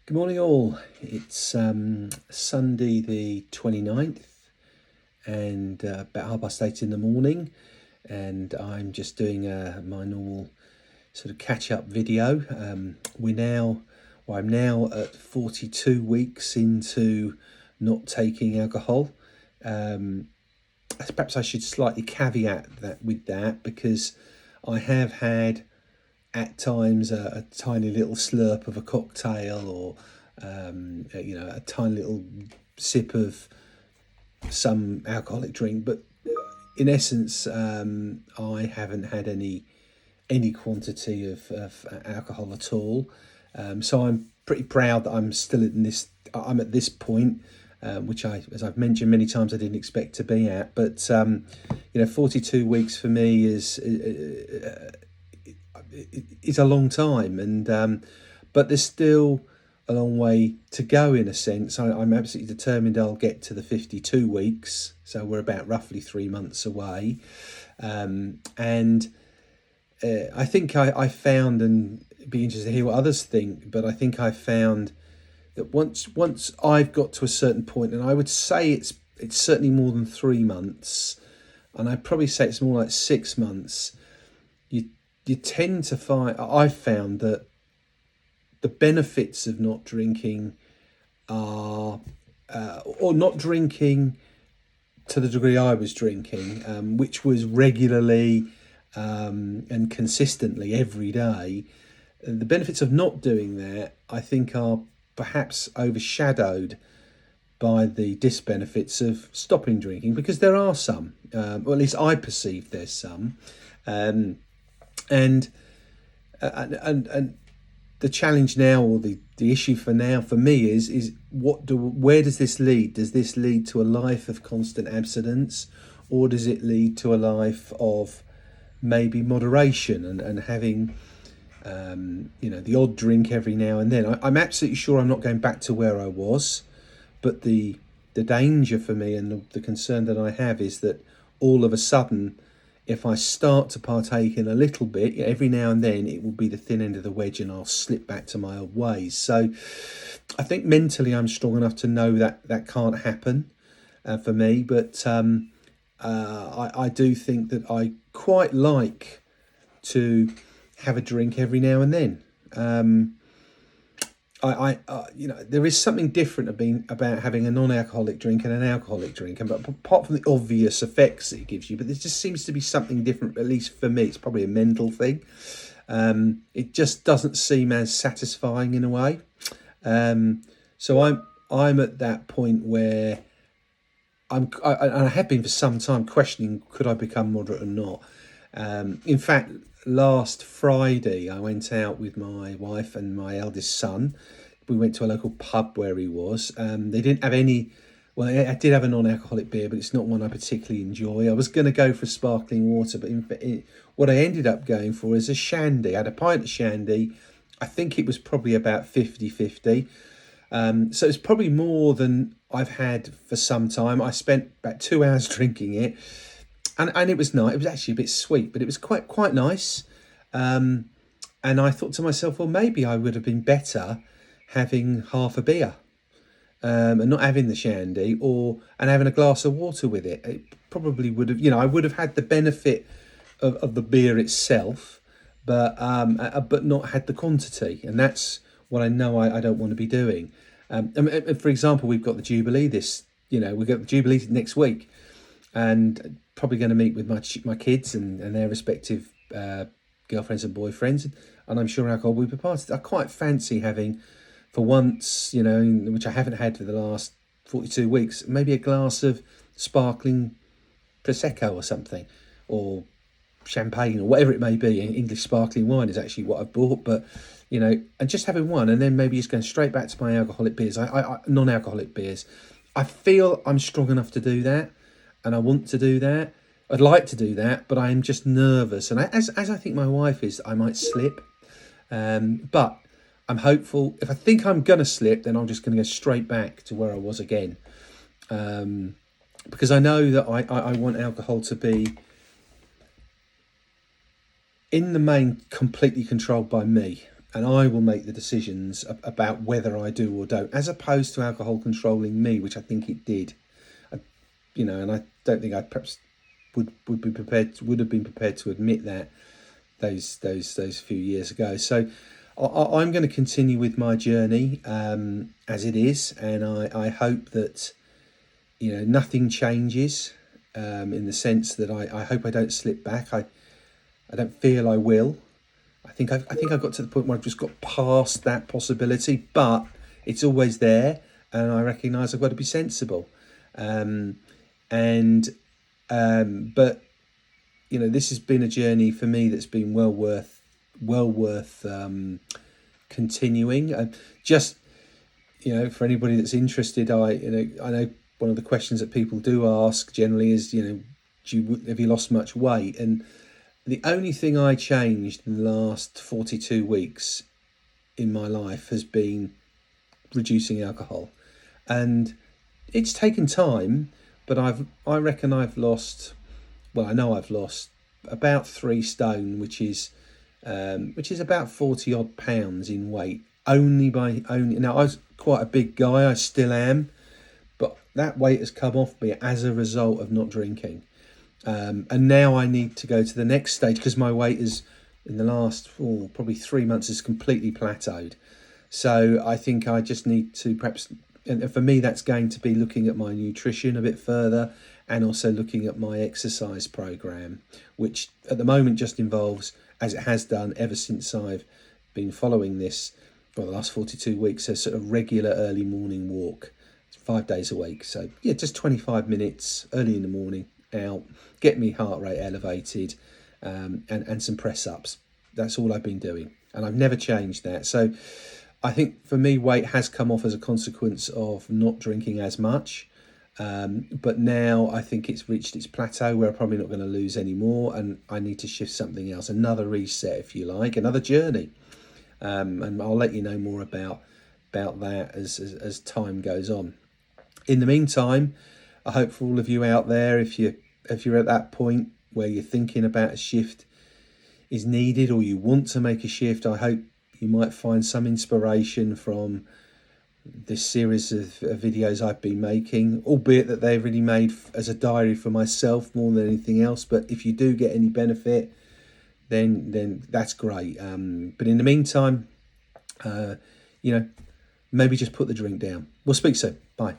Good morning, all. It's Sunday the 29th and about 8:30 in the morning, and I'm just doing my normal sort of catch-up video. I'm now at 42 weeks into not taking alcohol. Perhaps I should slightly caveat that with that, because I have had at times a tiny little slurp of a cocktail, or a tiny little sip of some alcoholic drink, but in essence, I haven't had any quantity of alcohol at all. So I'm pretty proud that I'm at this point, which as I've mentioned many times, I didn't expect to be at. But 42 weeks for me is a long time, and but there's still a long way to go, in a sense. I'm absolutely determined I'll get to the 52 weeks, so we're about roughly 3 months away. And I think I found, and it'd be interested to hear what others think, but I think I found that once I've got to a certain point, and I would say it's certainly more than 3 months, and I'd probably say it's more like 6 months, you tend to find, I've found that the benefits of not drinking are, or not drinking to the degree I was drinking, which was regularly and consistently every day. The benefits of not doing that, I think, are perhaps overshadowed by the disbenefits of stopping drinking, because there are some, or at least I perceive there's some. And the challenge now, or the issue for now for me is where does this lead? Does this lead to a life of constant abstinence, or does it lead to a life of maybe moderation and having the odd drink every now and then? I'm absolutely sure I'm not going back to where I was, but the danger for me, and the concern that I have, is that all of a sudden, if I start to partake in a little bit every now and then, it will be the thin end of the wedge, and I'll slip back to my old ways. So I think mentally I'm strong enough to know that that can't happen for me. But I do think that I quite like to have a drink every now and then. There is something different about having a non-alcoholic drink and an alcoholic drink, and but apart from the obvious effects it gives you, but there just seems to be something different. At least for me, it's probably a mental thing. It just doesn't seem as satisfying in a way. So I'm at that point where I have been for some time questioning, could I become moderate or not. In fact, last Friday I went out with my wife and my eldest son. We went to a local pub where he was. They didn't have any. Well, I did have a non-alcoholic beer, but it's not one I particularly enjoy. I was going to go for sparkling water, but what I ended up going for is a shandy. I had a pint of shandy. I think it was probably about 50-50. So it's probably more than I've had for some time. I spent about 2 hours drinking it, and it was nice. It was actually a bit sweet, but it was quite nice. And I thought to myself, well, maybe I would have been better having half a beer, and not having the shandy, and having a glass of water with it. It probably would have, I would have had the benefit of the beer itself, but not had the quantity, and that's what I know I don't want to be doing. And for example, we've got the Jubilee we've got the Jubilee next week, and probably going to meet with my kids and their respective girlfriends and boyfriends, and I'm sure alcohol will be part of it. I quite fancy having, for once, which I haven't had for the last 42 weeks, maybe a glass of sparkling Prosecco or something, or champagne, or whatever it may be. English sparkling wine is actually what I've bought, but and just having one, and then maybe just going straight back to my alcoholic beers, I non-alcoholic beers. I feel I'm strong enough to do that, and I want to do that. I'd like to do that, but I am just nervous, and as I think my wife is, I might slip. But I'm hopeful. If I think I'm gonna slip, then I'm just going to go straight back to where I was again, because I know that I want alcohol to be, in the main, completely controlled by me. and I will make the decisions about whether I do or don't, as opposed to alcohol controlling me, which I think it did. And I don't think I perhaps would have been prepared to admit that those few years ago. So I'm going to continue with my journey as it is, and I hope that nothing changes in the sense that I hope I don't slip back. I don't feel I will. I think I've got to the point where I've just got past that possibility, but it's always there, and I recognise I've got to be sensible. But this has been a journey for me that's been well worth continuing. Just for anybody that's interested, I know one of the questions that people do ask generally is have you lost much weight? And the only thing I changed in the last 42 weeks in my life has been reducing alcohol, and it's taken time, but I reckon I've lost, well, I know I've lost about 3 stone, which is about 40 odd pounds in weight. Now, I was quite a big guy, I still am, but that weight has come off me as a result of not drinking. And now I need to go to the next stage, because my weight is, in the last probably 3 months, has completely plateaued. So I think I just need to perhaps, and for me that's going to be looking at my nutrition a bit further, and also looking at my exercise program, which at the moment just involves, as it has done ever since I've been following this for the last 42 weeks, a sort of regular early morning walk, 5 days a week. So yeah, just 25 minutes early in the morning, out, get me heart rate elevated, and some press ups. That's all I've been doing, and I've never changed that. So I think for me, weight has come off as a consequence of not drinking as much, but now I think it's reached its plateau where I'm probably not going to lose any more, and I need to shift something else, another reset, if you like, another journey. And I'll let you know more about that as time goes on. In the meantime, I hope for all of you out there, if you're at that point where you're thinking about a shift is needed, or you want to make a shift, I hope you might find some inspiration from this series of videos I've been making, albeit that they're really made as a diary for myself more than anything else. But if you do get any benefit, then that's great. But in the meantime, maybe just put the drink down. We'll speak soon. Bye.